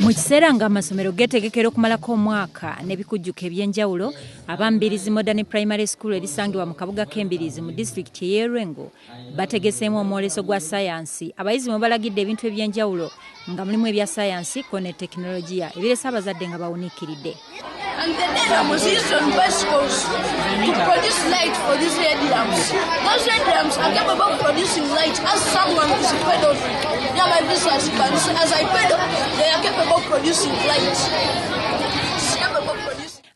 Mu kiseera ng'amasomero geetegekera okumalako omwaka n'ebikujjuko eby'enjawulo, abambirizi Modern Primary School erisangibwa mu kabuga k'Embirizi mu disitulikiti y'e Lwengo bategeseemu omwoleso gwa sayansi. Abayizi mwe balagidde ebintu eby'enjawulo nga mulimu ebya sayansi ko ne tekinologiya ebiresa abazadde nga bawuniikiridde. And the dynamos used on bicycles to produce light for these red lamps. Those red lamps are capable of producing light as someone is pedaling. Now my visitors can see as I pedal, they are capable of producing light.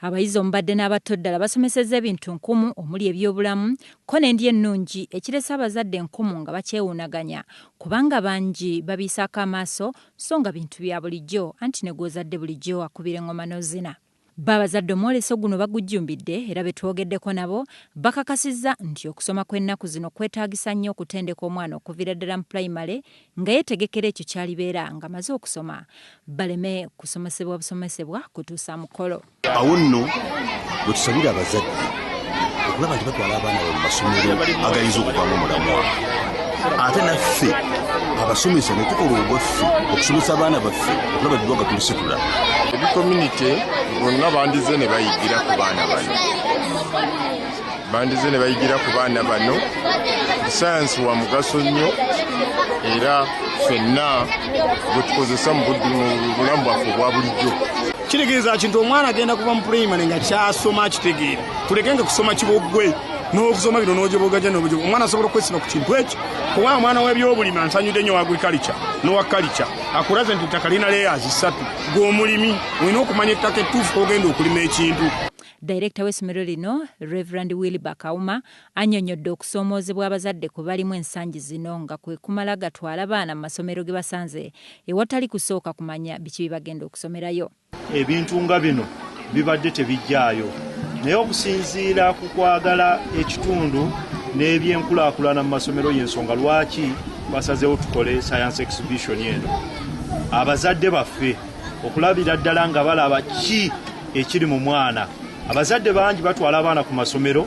Abayizi omubadde n'abato ddala basomesezza ebintu nkumu omuli ebyobulamu ko n'endya ennungi ekiresa abazadde nkumu nga bakyewuunaganya kubanga bangi babiisaako amaaso so nga bintu bya bulijjo anti ne gw'ozadde bulijjo akubira engoma n'ozina. Babazadde omwoleso guno bagujjumbidde era betwogeddeko nabo bakakasizza nti okusoma kw'ennaku zino kwetaagisa nnyo okutendeka omwana okuviira ddala mu pulayimale nga yeetegekera ekyo kyalibeera nga maze okusoma baleme kusomesebwa busomesebwa kutuusa mukolo. Awo nno bwe tusabira abazadde okulaba nti batwala abaana mu masomero agayinza okuvaamu omulamu ate naffe abasomesa ne tukola obwaffe okusomesa abaana baffe okulaba ebibuga tulisitula. Ebikomunite bonna bandize ne bayigira ku baana bano. Sayansi wa mugaso nnyo era ffenna bwe tukozesa mu bulamu bwaffe obwa bulijjo. Kitegeeza kintu omwana agenda kuva mu pulayimale nga kyasoma akitegeera. Tulekenga kusoma kiboggwe n'okusoma bino n'ojobogaja n'obujobo. Omwana asobola okwesiba ku kintu ekyo. Kuba omwana w'ebyobulimi ansanyudde nnyo w'agriculture n'owa culture. Akulaze nti ettaka lina layers 3. Gw'omulimi olina okumanya ettaka ettuufu ogenda okulima ekintu. Director w'essomero lino, Reverend Wilbur Kauma, annyonnyodde okusoomoozebwa abazadde kwe balimu ensangi zino nga kwe kumala gatwala abaana mu masomero ge basanze ewatali kusooka kumanya biki bibagenda okusomerayo. Ebintu nga bino bibadde tebijjaayo naye okusinziira ku kwagala ekitundu n'ebyenkulaakulana mu masomero y'ensonga lwaki basazeewo tukole science exhibition eno. Abazadde baffe okulabira ddala nga balaba ki ekiri mu mwana. Abazadde bangi batwala abaana ku masomero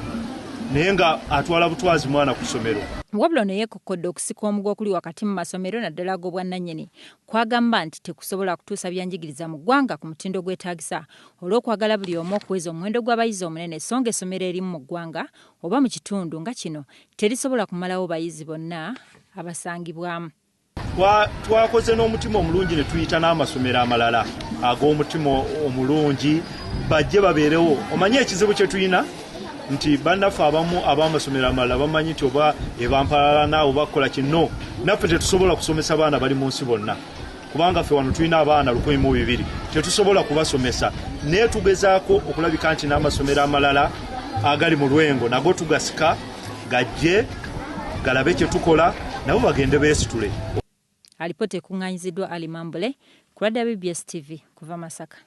naye nga atwala butwazi mwana ku ssomero. Wabula ono yeekokkodde okusika omugo okuli wakati mu masomero naddala ag'obwannannyini kwagamba nti tekusobola kutuusa byanjigiriza mu ggwanga ku mutindo gwetaagisa olw'okwagala buli omu okuweza omuwendo gw'abayizi omunene so nga essomero erimu mu ggwanga oba mu kitundu nga kino terisobola kumalawo bayizi bonna abasangibwamu. Twakoze n'omutima omulungi ne tuyita n'amasomero amalala ag'omutima omulungi bajje babeerewo. Omanye ekizibu kye tulina nti bannaffe abamu ab'amasomero amalala bamanyi nti oba ebampalana oba kukola kino naffe tetusobola kusomesa baana bali mu nsi bonna kubanga ffe wano tulina abaana 1,200 tetusobola kubasomesa naye tugezaako okulabika nti n'amasomero amalala agali mu Lwengo nago tugasika gajje galabe kye tukola nabo bagende beesitule. Alipoota ekuŋŋaanyiziddwa Ali Mambule ku Radda BBS TV kuva Masaka.